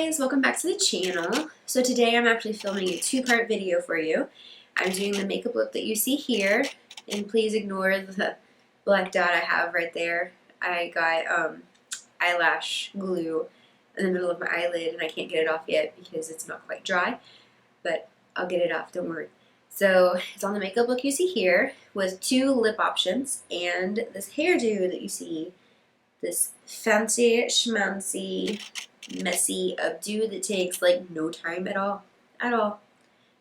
guys, welcome back to the channel. So today I'm actually filming a two-part video for you. I'm doing the makeup look that you see here, and please ignore the black dot I have right there. I got eyelash glue in the middle of my eyelid and I can't get it off yet because it's not quite dry, but I'll get it off, don't worry. So it's on the makeup look you see here with two lip options and this hairdo that you see, this fancy schmancy messy updo that takes like no time at all.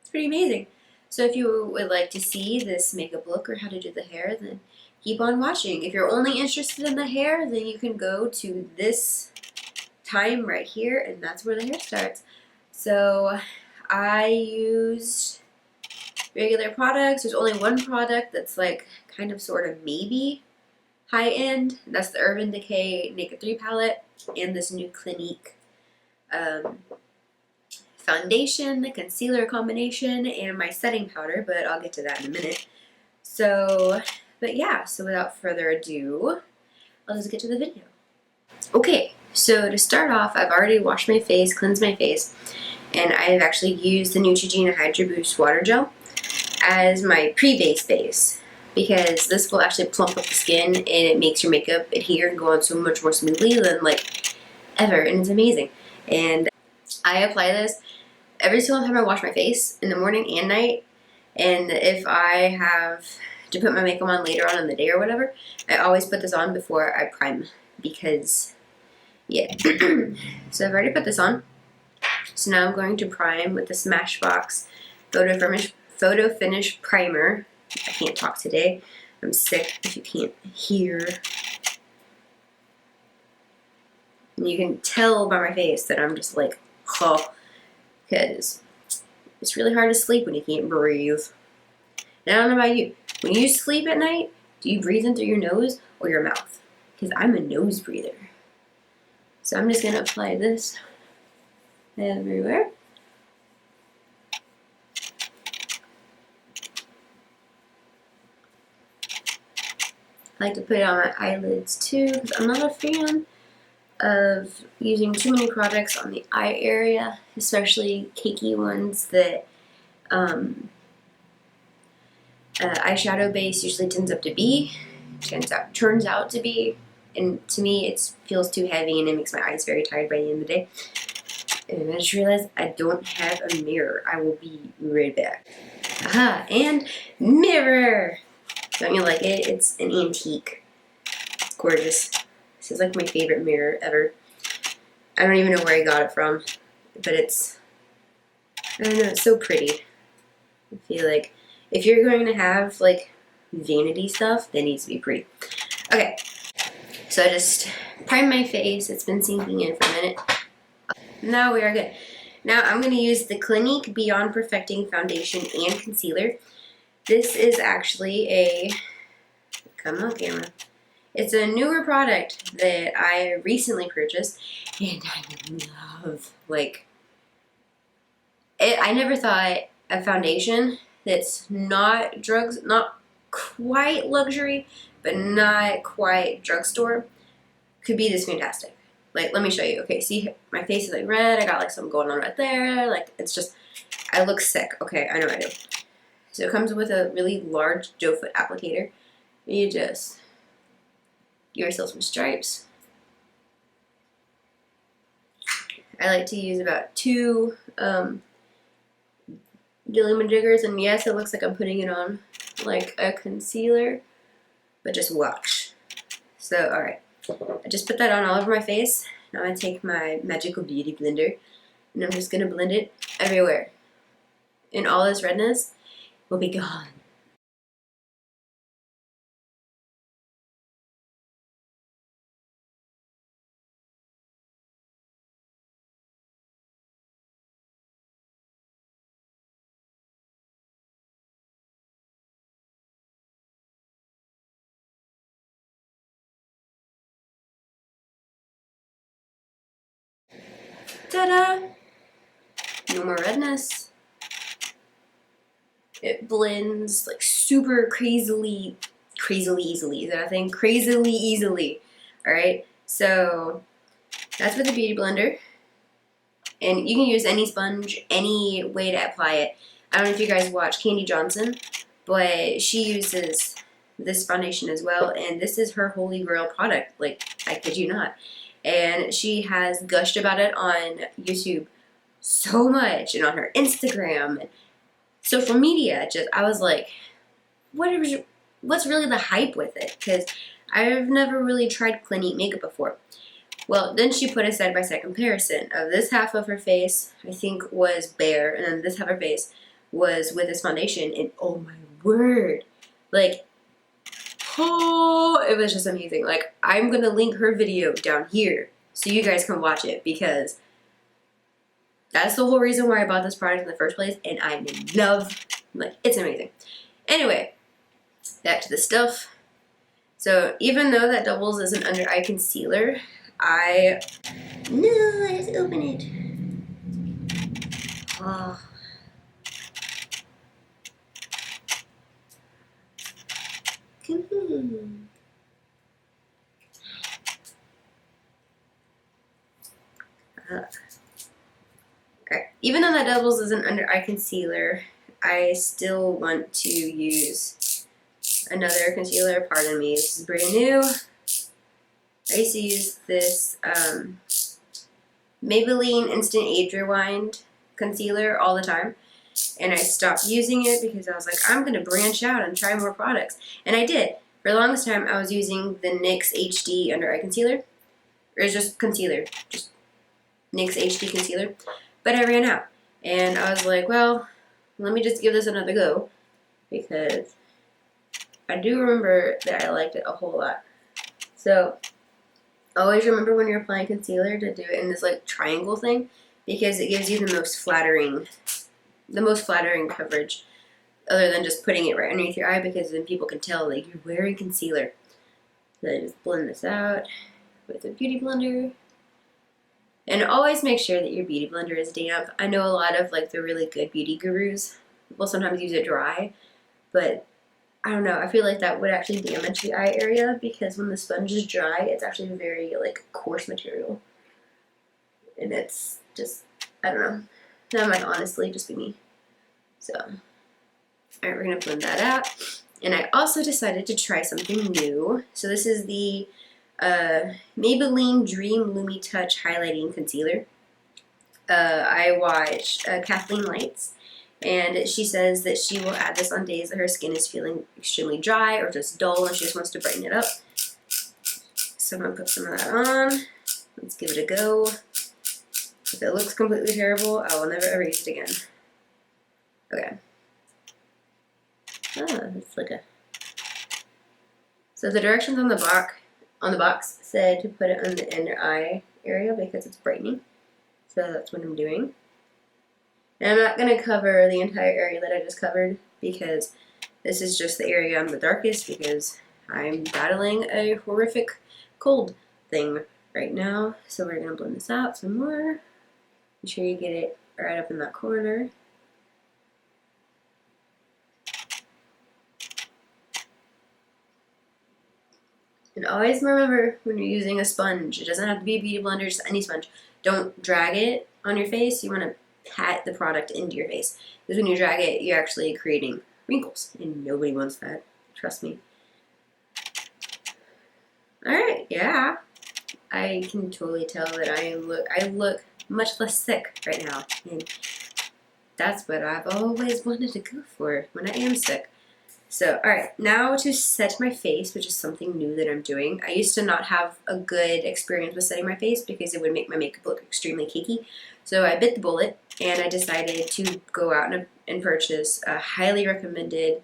It's pretty amazing. So if you would like to see this makeup look or how to do the hair, then keep on watching. If you're only interested in the hair, then you can go to this time right here and that's where the hair starts. So I used regular products. There's only one product that's like kind of sort of maybe high end. That's the Urban Decay Naked 3 palette and this new Clinique foundation, the concealer combination, and my setting powder, but I'll get to that in a minute. So, but yeah, so without further ado, I'll just get to the video. Okay, so to start off, I've already washed my face, cleansed my face, and I've actually used the Neutrogena Hydro Boost Water Gel as my pre-base base, because this will actually plump up the skin and it makes your makeup adhere and go on so much more smoothly than like ever, and it's amazing. And I apply this every single time I wash my face, in the morning and night, and if I have to put my makeup on later on in the day or whatever, I always put this on before I prime, because yeah. So I've already put this on, so now I'm going to prime with the Smashbox Photo Finish Primer. I can't talk today. I'm sick, if you can't hear. And you can tell by my face that I'm just like, oh, because it's really hard to sleep when you can't breathe. And I don't know about you. When you sleep at night, do you breathe in through your nose or your mouth? Because I'm a nose breather. So I'm just going to apply this everywhere. I like to put it on my eyelids too, because I'm not a fan of using too many products on the eye area, especially cakey ones that eyeshadow base usually turns out to be, and to me it feels too heavy and it makes my eyes very tired by the end of the day. And I just realized I don't have a mirror. I will be right back. Aha, and mirror! Don't you like it? It's an antique. It's gorgeous. This is like my favorite mirror ever. I don't even know where I got it from, but it's, I don't know, it's so pretty. I feel like if you're going to have like vanity stuff, that needs to be pretty. Okay, so I just primed my face. It's been sinking in for a minute. Now we are good. Now I'm going to use the Clinique Beyond Perfecting Foundation and Concealer. This is actually a, come on camera, it's a newer product that I recently purchased, and I love, like, I never thought a foundation that's not quite luxury, but not quite drugstore, could be this fantastic. Like, let me show you. Okay, see, my face is like red, I got like something going on right there, like, it's just, I look sick. Okay, I know I do. So it comes with a really large doe foot applicator. You just give yourself some stripes. I like to use about 2 Dilliman Jiggers, and yes, it looks like I'm putting it on like a concealer, but just watch. So, alright. I just put that on all over my face. Now I take my magical beauty blender, and I'm just going to blend it everywhere. And all this redness will be gone. Ta-da! No more redness. It blends like super crazily easily. Is that a thing? Crazily easily. Alright, so that's with the beauty blender. And you can use any sponge, any way to apply it. I don't know if you guys watch Candy Johnson, but she uses this foundation as well, and this is her holy grail product. Like, I kid you not. And she has gushed about it on YouTube so much, and on her Instagram and social media. Just, I was like, what's really the hype with it? Because I've never really tried Clinique makeup before. Well, then she put a side-by-side comparison of this half of her face, I think, was bare, and then this half of her face was with this foundation, and oh my word, like, oh, it was just amazing. Like, I'm gonna link her video down here so you guys can watch it, because that's the whole reason why I bought this product in the first place, and I'm in love. Like, it's amazing. Anyway, back to the stuff. So even though that doubles as an under eye concealer, I just open it. Oh. Come on. Alright, even though that doubles as an under eye concealer, I still want to use another concealer. Pardon me, this is brand new. I used to use this Maybelline Instant Age Rewind concealer all the time, and I stopped using it because I was like, I'm going to branch out and try more products. And I did. For the longest time, I was using the NYX HD Under Eye Concealer. Or it's just concealer. Just NYX HD Concealer. But I ran out. And I was like, well, let me just give this another go, because I do remember that I liked it a whole lot. So always remember when you're applying concealer to do it in this like triangle thing, because it gives you the most flattering coverage, other than just putting it right underneath your eye, because then people can tell like you're wearing concealer. So I just blend this out with a beauty blender. And always make sure that your beauty blender is damp. I know a lot of like the really good beauty gurus will sometimes use it dry, but I don't know, I feel like that would actually damage the eye area, because when the sponge is dry, it's actually a very, like, coarse material. And it's just, I don't know. That might honestly just be me. So, alright, we're going to blend that out. And I also decided to try something new. So this is the Maybelline Dream Lumi Touch Highlighting Concealer. I watched Kathleen Lights, and she says that she will add this on days that her skin is feeling extremely dry or just dull and she just wants to brighten it up. So I'm going to put some of that on. Let's give it a go. If it looks completely terrible, I will never erase it again. Okay. It's like a... So the directions on the box said to put it on the inner eye area because it's brightening. So that's what I'm doing. And I'm not going to cover the entire area that I just covered, because this is just the area I'm the darkest, because I'm battling a horrific cold thing right now. So we're going to blend this out some more. Make sure you get it right up in that corner. And always remember, when you're using a sponge, it doesn't have to be a beauty blender, just any sponge. Don't drag it on your face. You want to pat the product into your face, because when you drag it, you're actually creating wrinkles, and nobody wants that. Trust me. Alright, yeah. I can totally tell that I look much less sick right now, and that's what I've always wanted to go for when I am sick. So, alright, now to set my face, which is something new that I'm doing. I used to not have a good experience with setting my face because it would make my makeup look extremely cakey. So I bit the bullet, and I decided to go out and purchase a highly recommended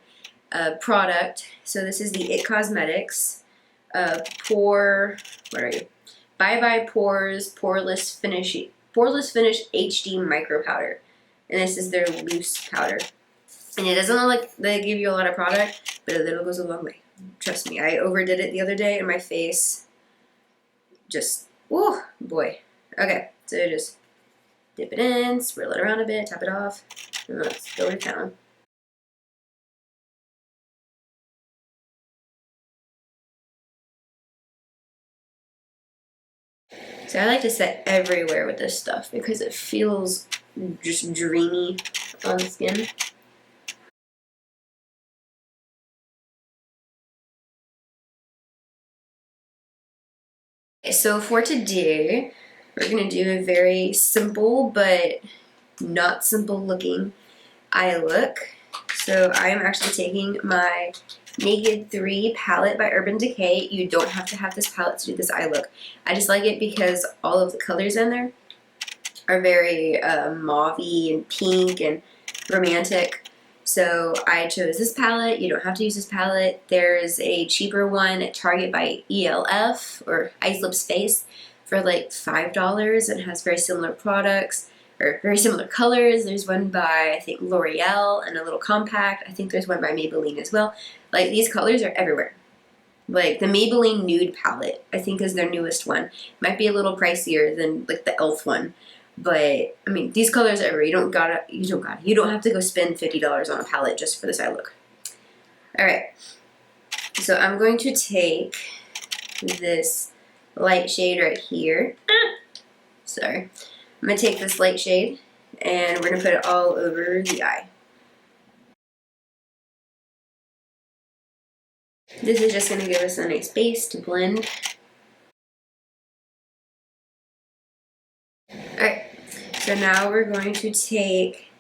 product. So this is the IT Cosmetics Bye Bye Pores Poreless Finish HD Micro Powder. And this is their loose powder. And it doesn't look like they give you a lot of product, but a little goes a long way. Trust me, I overdid it the other day, and my face just, whoa, boy. Okay, so just dip it in, swirl it around a bit, tap it off, and let's go to town. So I like to set everywhere with this stuff because it feels just dreamy on the skin. So for today, we're going to do a very simple but not simple looking eye look. So I am actually taking my Naked 3 palette by Urban Decay. You don't have to have this palette to do this eye look. I just like it because all of the colors in there are very mauve-y and pink and romantic. So I chose this palette. You don't have to use this palette. There's a cheaper one at Target by ELF or Ice Lips Face for like $5. It has very similar products or very similar colors. There's one by I think L'Oreal and a little compact. I think there's one by Maybelline as well. Like these colors are everywhere. Like the Maybelline Nude palette I think is their newest one. Might be a little pricier than like the ELF one. But I mean, these colors are everywhere. You don't have to go spend $50 on a palette just for this eye look. All right, so I'm going to take this light shade right here. Sorry, I'm gonna take this light shade and we're gonna put it all over the eye. This is just gonna give us a nice base to blend. All right, so now we're going to take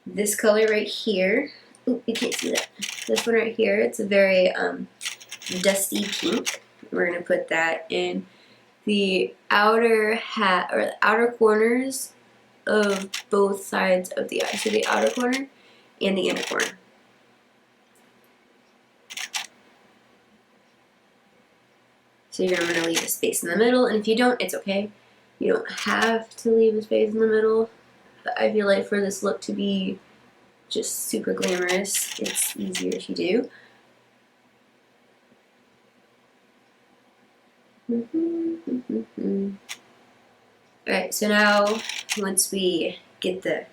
this color right here. Ooh, you can't see that. This one right here, it's a very dusty pink. We're going to put that in the outer outer corners of both sides of the eye. So the outer corner and the inner corner. So you're going to leave a space in the middle, and if you don't, it's okay. You don't have to leave a space in the middle. I feel like for this look to be just super glamorous, it's easier if you do. Alright, so now once we get the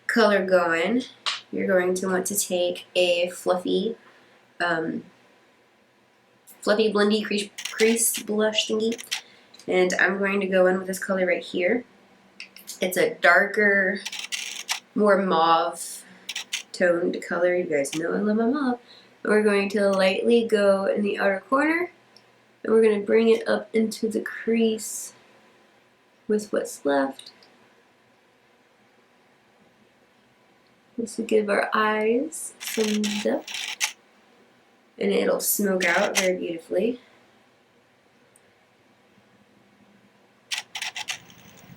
color going, you're going to want to take a fluffy blendy crease blush thingy, and I'm going to go in with this color right here. It's a darker, more mauve toned color. You guys know I love my mauve. And we're going to lightly go in the outer corner, and we're going to bring it up into the crease with what's left. This will give our eyes some depth, and it'll smoke out very beautifully.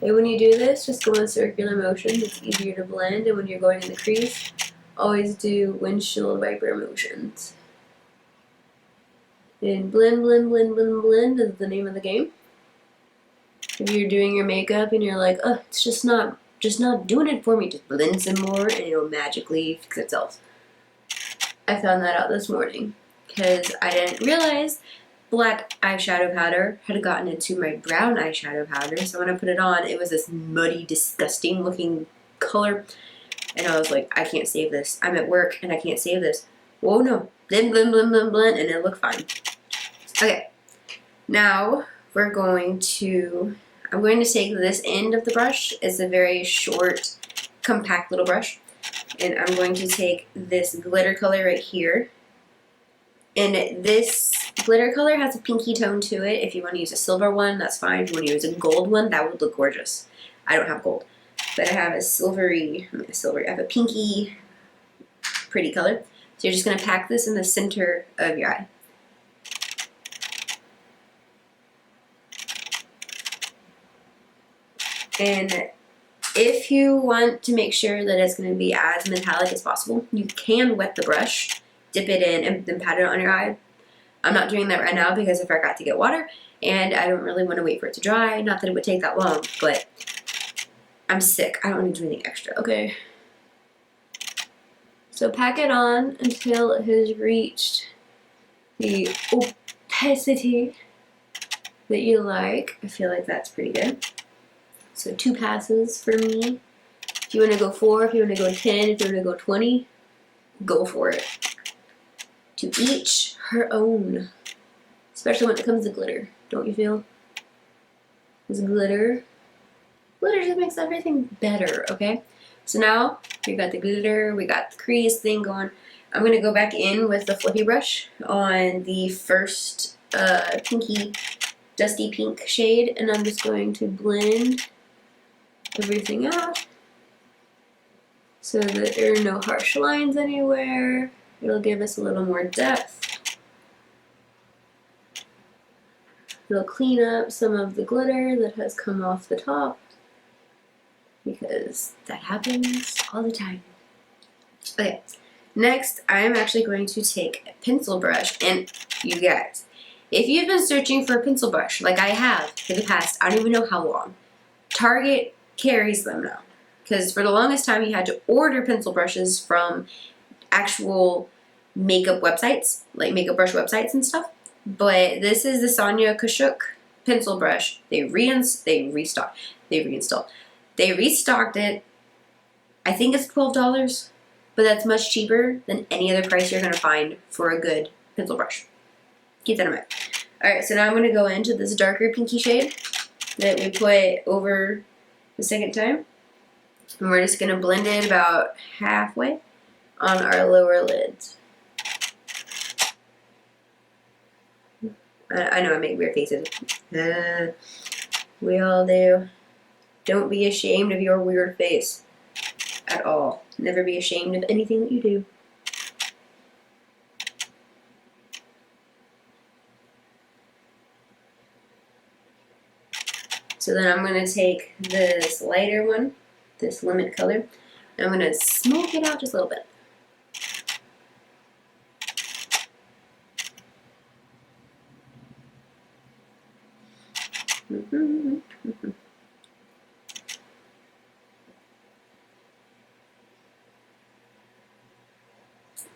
And when you do this, just go in circular motion. It's easier to blend, and when you're going in the crease, always do windshield wiper motions. And blend, blend, blend, blend, blend is the name of the game. If you're doing your makeup and you're like, oh, it's just not doing it for me, just blend some more and it'll magically fix itself. I found that out this morning because I didn't realize black eyeshadow powder had gotten into my brown eyeshadow powder. So when I put it on, it was this muddy, disgusting looking color. And I was like, I can't save this. I'm at work and I can't save this. Whoa, no. Blend, blend, blend, blend, blend, and it looked fine. Okay. Now I'm going to take this end of the brush. It's a very short, compact little brush. And I'm going to take this glitter color right here. And this glitter color has a pinky tone to it. If you want to use a silver one, that's fine. If you want to use a gold one, that would look gorgeous. I don't have gold, but I have I have a pinky, pretty color. So you're just going to pack this in the center of your eye. And if you want to make sure that it's going to be as metallic as possible, you can wet the brush, dip it in, and then pat it on your eye. I'm not doing that right now because I forgot to get water, and I don't really want to wait for it to dry. Not that it would take that long, but I'm sick. I don't want to do anything extra, okay? So pack it on until it has reached the opacity that you like. I feel like that's pretty good. So 2 passes for me. If you want to go 4, if you want to go 10, if you want to go 20, go for it. To each her own. Especially when it comes to glitter, don't you feel? This glitter. Glitter just makes everything better, okay? So now we got the glitter, we got the crease thing going. I'm gonna go back in with the fluffy brush on the first pinky, dusty pink shade, and I'm just going to blend everything out so that there are no harsh lines anywhere. It'll give us a little more depth. It'll clean up some of the glitter that has come off the top, because that happens all the time. Okay, next I'm actually going to take a pencil brush, and you guys, if you've been searching for a pencil brush like I have for the past, I don't even know how long, Target carries them now. Because for the longest time you had to order pencil brushes from actual makeup websites, like makeup brush websites and stuff. But this is the Sonia Kashuk pencil brush. They restocked it. I think it's $12, but that's much cheaper than any other price you're going to find for a good pencil brush. Keep that in mind. Alright, so now I'm going to go into this darker pinky shade that we put over the second time. And we're just going to blend it about halfway on our lower lids. I know I make weird faces. We all do. Don't be ashamed of your weird face at all. Never be ashamed of anything that you do. So then I'm going to take this lighter one, this lemon color, and I'm going to smoke it out just a little bit.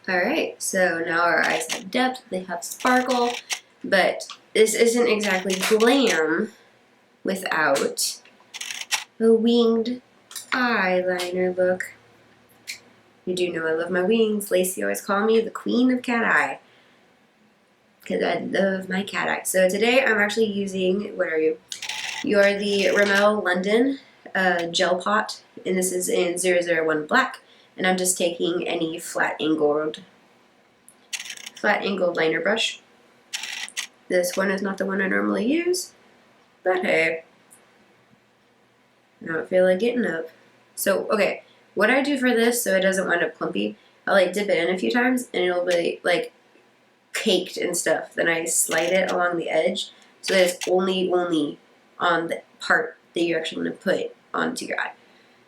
Alright, so now our eyes have depth, they have sparkle, but this isn't exactly glam without a winged eyeliner look. You do know I love my wings. Lacey always called me the queen of cat eye, because I love my cat eye. So today I'm actually using, what are you? You are the Rimmel London gel pot, and this is in 001 black, and I'm just taking any flat angled liner brush. This one is not the one I normally use, but hey, I don't feel like getting up. So, okay, what I do for this so it doesn't wind up clumpy, I like dip it in a few times and it'll be like caked and stuff. Then I slide it along the edge so that it's only on the part that you actually want to put onto your eye.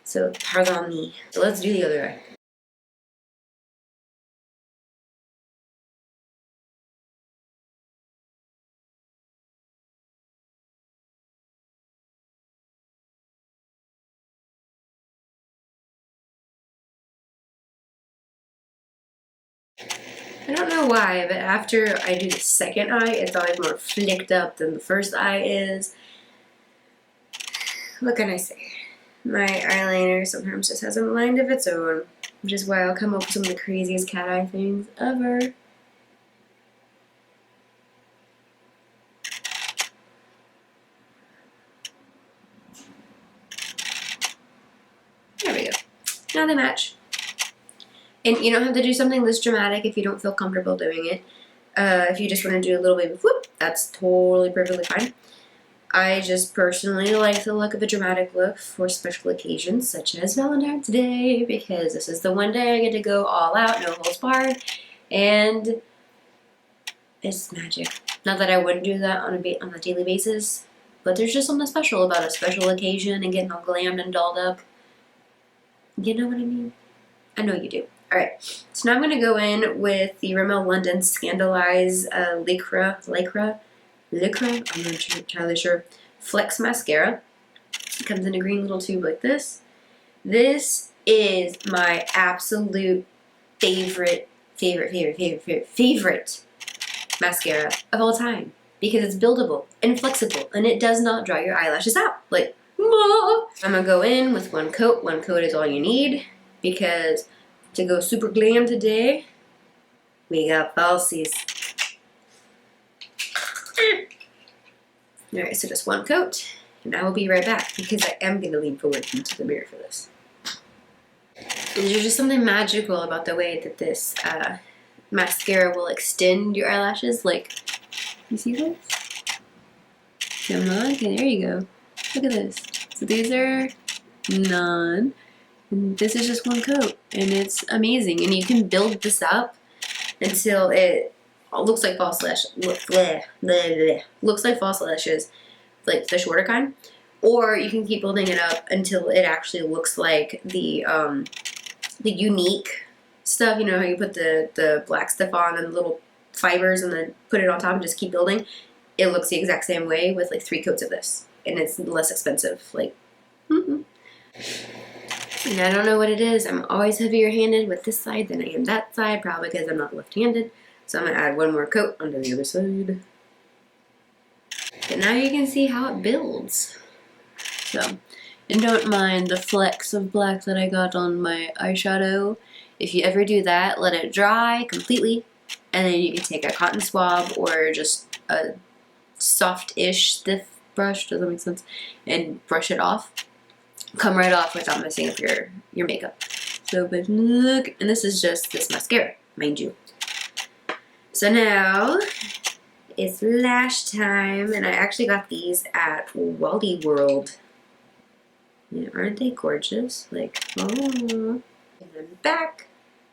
So, pardon me. So let's do the other eye. I don't know why, but after I do the second eye, it's always more flicked up than the first eye is. What can I say? My eyeliner sometimes just has a mind of its own, which is why I'll come up with some of the craziest cat eye things ever. There we go. Now they match. And you don't have to do something this dramatic if you don't feel comfortable doing it. If you just want to do a little bit of whoop, that's totally perfectly fine. I just personally like the look of a dramatic look for special occasions such as Valentine's Day, because this is the one day I get to go all out, no holds barred, and it's magic. Not that I wouldn't do that on a daily basis, but there's just something special about a special occasion and getting all glammed and dolled up. You know what I mean? I know you do. Alright, so now I'm going to go in with the Rimmel London Scandalize Lycra, I'm not entirely sure, Flex Mascara. It comes in a green little tube like this. This is my absolute favorite mascara of all time, because it's buildable and flexible and it does not dry your eyelashes out. Like, I'm going to go in with one coat. One coat is all you need, because to go super glam today, we got falsies. Alright, so just one coat, and I will be right back because I am going to lean forward into the mirror for this. There's just something magical about the way that this mascara will extend your eyelashes. Like, you see this? Come on, okay, there you go. Look at this. So these are none, and this is just one coat, and it's amazing. And you can build this up until it looks like false lashes. Looks like false lashes, like the shorter kind. Or you can keep building it up until it actually looks like the unique stuff. You know how you put the black stuff on and the little fibers and then put it on top and just keep building? It looks the exact same way with like 3 coats of this. And it's less expensive. Like, and I don't know what it is. I'm always heavier handed with this side than I am that side, probably because I'm not left-handed. So I'm going to add one more coat onto the other side. But now you can see how it builds. So, and don't mind the flecks of black that I got on my eyeshadow. If you ever do that, let it dry completely, and then you can take a cotton swab or just a soft-ish stiff brush, does that make sense, and brush it off. Come right off without messing up your makeup. So, but look, and this is just this mascara, mind you. So now, it's lash time, and I actually got these at Wally World. Yeah, aren't they gorgeous? Like, oh. And I'm back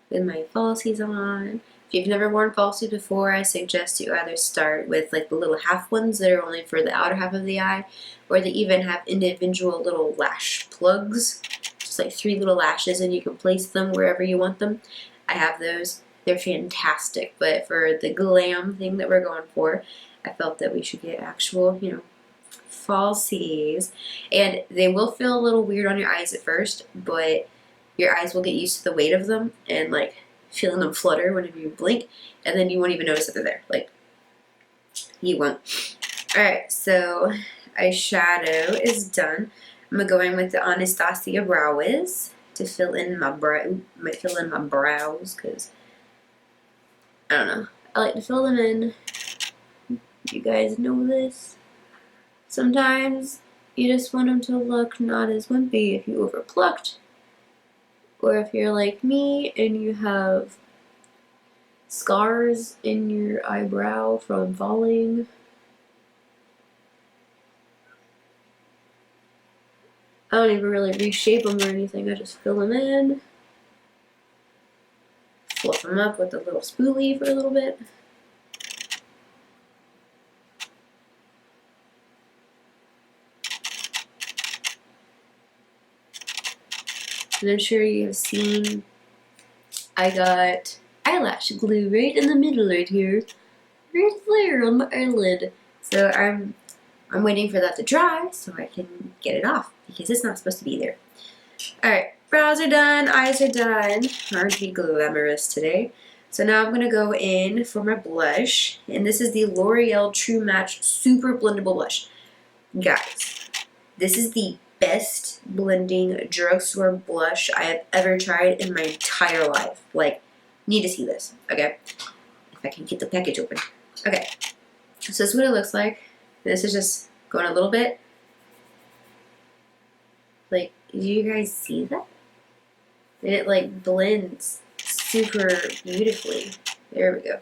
with my falsies on. If you've never worn falsies before, I suggest you either start with like the little half ones that are only for the outer half of the eye, or they even have individual little lash plugs, just like 3 little lashes, and you can place them wherever you want them. I have those. They're fantastic, but for the glam thing that we're going for, I felt that we should get actual, you know, falsies. And they will feel a little weird on your eyes at first, but your eyes will get used to the weight of them and like feeling them flutter whenever you blink, and then you won't even notice that they're there. Like, you won't. Alright, so eyeshadow is done. I'm gonna go in with the Anastasia Brow Wiz to fill in my brow. Might fill in my brows because I don't know. I like to fill them in. You guys know this. Sometimes you just want them to look not as wimpy if you overplucked. Or if you're like me and you have scars in your eyebrow from falling. I don't even really reshape them or anything. I just fill them in. Fluff them up with a little spoolie for a little bit. And I'm sure you've seen I got eyelash glue right in the middle right here. Right there on my eyelid. So I'm waiting for that to dry so I can get it off because it's not supposed to be there. Alright, brows are done, eyes are done. Hard to be glamorous today. So now I'm going to go in for my blush. And this is the L'Oreal True Match Super Blendable Blush. Guys, this is the best blending drugstore blush I have ever tried in my entire life. Like, need to see this. Okay, if I can get the package open. Okay, so this is what it looks like. This is just going a little bit. Like, do you guys see that? And it like blends super beautifully. There we go.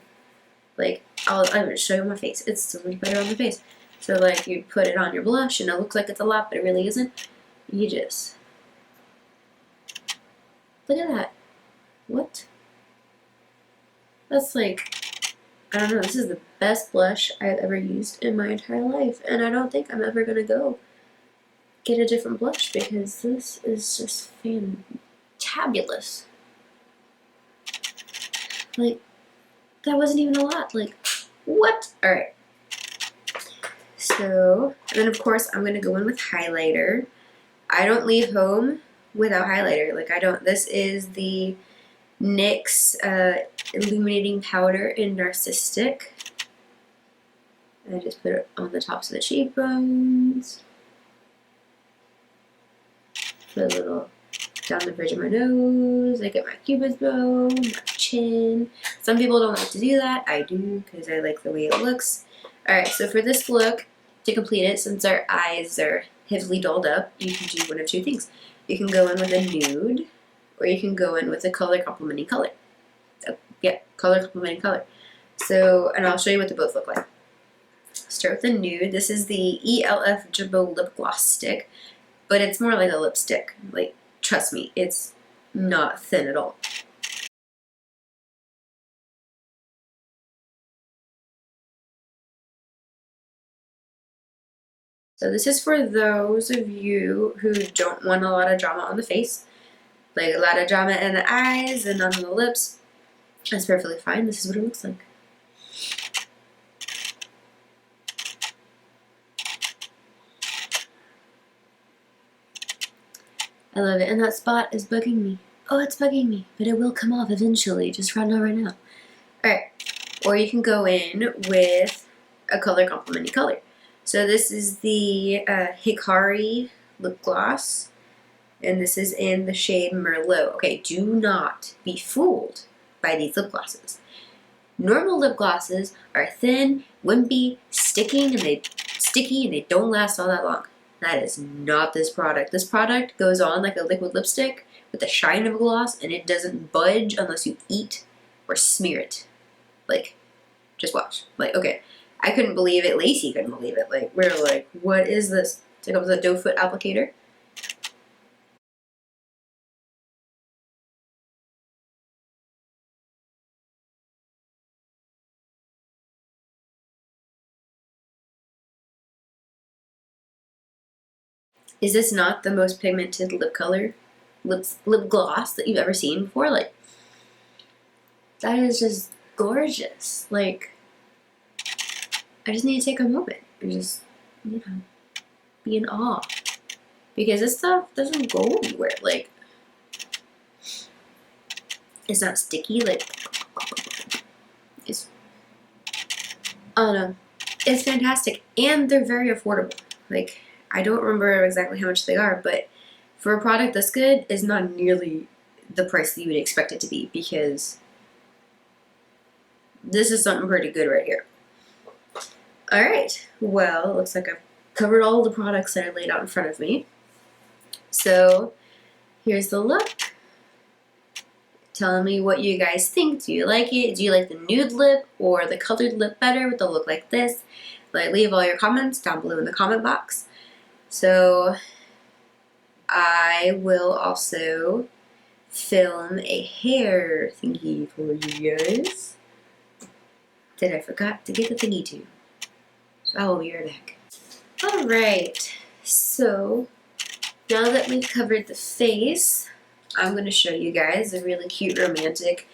Like, I'm gonna show you my face. It's so much better on the face. So like you put it on your blush and it looks like it's a lot, but it really isn't. You just look at that. What? That's like, I don't know, this is the best blush I've ever used in my entire life, and I don't think I'm ever gonna go get a different blush because this is just fantabulous. Like, that wasn't even a lot. Like, what? Alright. So, and then of course I'm going to go in with highlighter. I don't leave home without highlighter. Like, I don't, this is the NYX Illuminating Powder in Narcissistic. I just put it on the tops of the cheekbones. Put a little down the bridge of my nose. I get my cupid's bow, my chin. Some people don't like to do that. I do because I like the way it looks. Alright, so for this look, to complete it, since our eyes are heavily dolled up, you can do one of two things. You can go in with a nude, or you can go in with a color complementing color. Oh, yeah, color complementing color. So, and I'll show you what they both look like. Start with the nude. This is the ELF Jumbo Lip Gloss Stick, but it's more like a lipstick. Like, trust me, it's not thin at all. So this is for those of you who don't want a lot of drama on the face, like a lot of drama in the eyes and on the lips. That's perfectly fine. This is what it looks like. I love it, and that spot is bugging me. Oh, it's bugging me, but it will come off eventually. Just not right now. Alright, or you can go in with a color complementing color. So this is the Hikari lip gloss, and this is in the shade Merlot. Okay, do not be fooled by these lip glosses. Normal lip glosses are thin, wimpy, sticky, and they don't last all that long. That is not this product. This product goes on like a liquid lipstick with the shine of a gloss, and it doesn't budge unless you eat or smear it. Like, just watch. Like, okay. I couldn't believe it. Lacey couldn't believe it. Like, we're like, what is this? Take up the doe foot applicator. Is this not the most pigmented lip color, lip gloss that you've ever seen before? Like, that is just gorgeous. Like, I just need to take a moment and just, be in awe. Because this stuff doesn't go anywhere. Like, it's not sticky. Like, it's, I don't know. It's fantastic. And they're very affordable. Like, I don't remember exactly how much they are, but for a product this good, it's not nearly the price that you would expect it to be, because this is something pretty good right here. Alright, well, looks like I've covered all the products that I laid out in front of me. So, here's the look. Tell me what you guys think. Do you like it? Do you like the nude lip or the colored lip better with a look like this? Like, leave all your comments down below in the comment box. So, I will also film a hair thingy for you guys that I forgot to get the thingy to. So I will be right back. Alright, so now that we've covered the face, I'm going to show you guys a really cute romantic,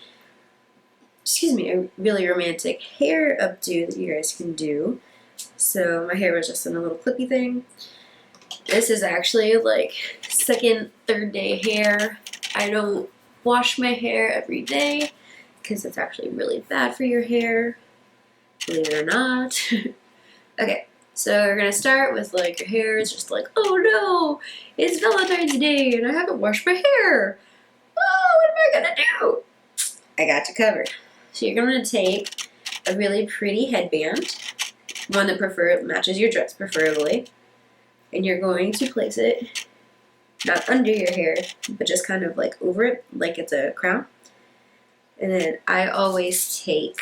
a really romantic hair updo that you guys can do. So my hair was just in a little clippy thing. This is actually like second, third day hair. I don't wash my hair every day because it's actually really bad for your hair, believe it or not. Okay, so we're gonna start with like your hair is just like, oh no, it's Valentine's Day and I haven't washed my hair. Oh, what am I gonna do? I got you covered. So you're gonna take a really pretty headband, one that matches your dress preferably, and you're going to place it not under your hair, but just kind of like over it, like it's a crown. And then I always take,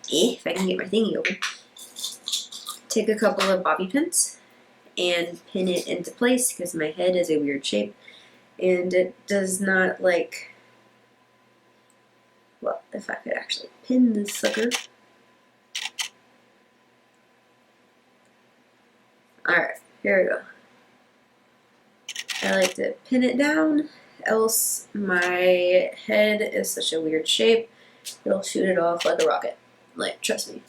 if I can get my thingy open, take a couple of bobby pins and pin it into place because my head is a weird shape and it does not like, well, if I could actually pin this sucker. Alright, here we go. I like to pin it down, else my head is such a weird shape, it'll shoot it off like a rocket. Like, trust me,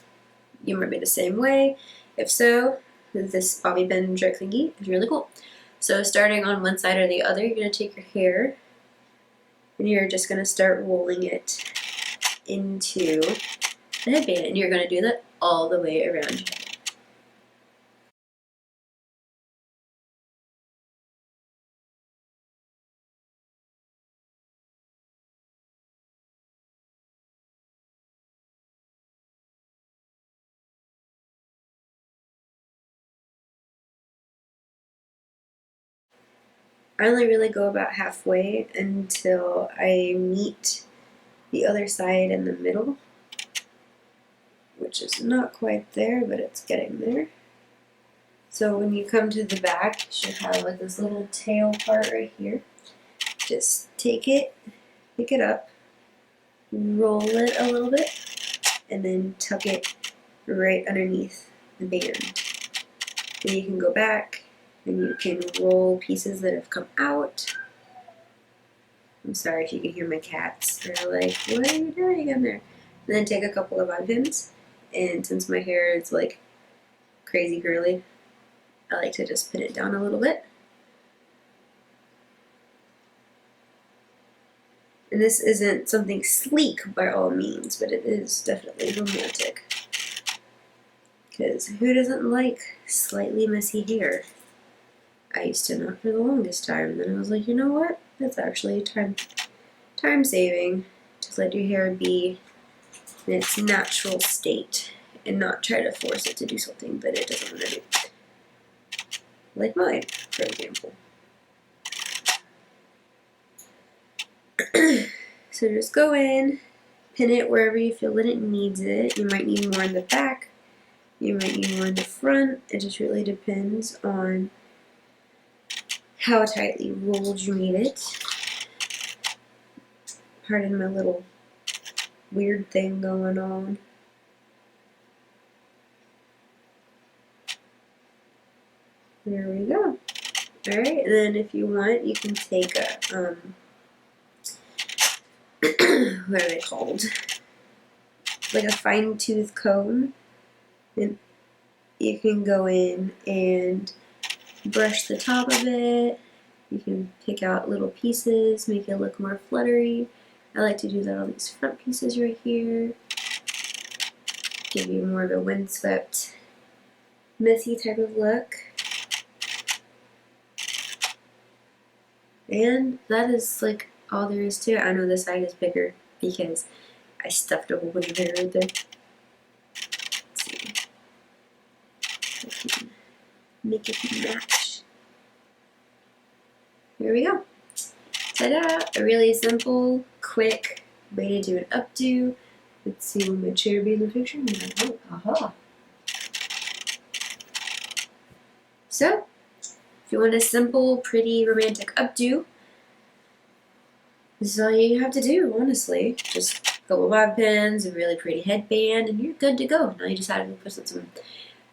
you might be the same way. If so, this bobby pin trick thingy is really cool. So starting on one side or the other, you're going to take your hair and you're just going to start rolling it into the headband, and you're going to do that all the way around your head. I only really go about halfway until I meet the other side in the middle, which is not quite there, but it's getting there. So when you come to the back, you should have like this little tail part right here. Just take it, pick it up, roll it a little bit, and then tuck it right underneath the band. Then you can go back and you can roll pieces that have come out. I'm sorry if you can hear my cats. They're like, what are you doing in there? And then take a couple of bobby pins, and since my hair is like crazy curly, I like to just pin it down a little bit. And this isn't something sleek by all means, but it is definitely romantic. Because who doesn't like slightly messy hair? I used to not for the longest time, and then I was like, you know what? That's actually time saving to let your hair be in its natural state and not try to force it to do something that it doesn't want to do. Like mine, for example. So just go in, pin it wherever you feel that it needs it. You might need more in the back, you might need more in the front. It just really depends on how tightly rolled you need it. Pardon my little weird thing going on. There we go. Alright, and then if you want, you can take a, what are they called? Like a fine tooth comb, and you can go in and brush the top of it. You can pick out little pieces, make it look more fluttery. I like to do that on these front pieces right here. Give you more of a windswept, messy type of look. And that is like all there is to it. I know this side is bigger because I stuffed a whole bunch of hair right there. Let's see. I can make it match. Here we go. Ta-da! A really simple, quick way to do an updo. Let's see, will my chair be in the picture? Oh, aha! So, if you want a simple, pretty, romantic updo, this is all you have to do, honestly. Just a couple of bobby pins, a really pretty headband, and you're good to go. Now you just have to put some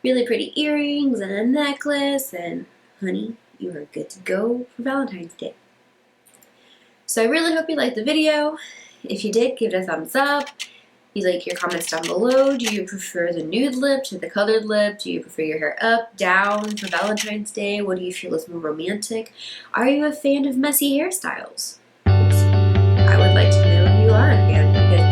really pretty earrings and a necklace, and honey, you are good to go for Valentine's Day. So I really hope you liked the video. If you did, give it a thumbs up. You like your comments down below. Do you prefer the nude lip to the colored lip? Do you prefer your hair up, down for Valentine's Day? What do you feel is more romantic? Are you a fan of messy hairstyles? I would like to know if you are a fan, because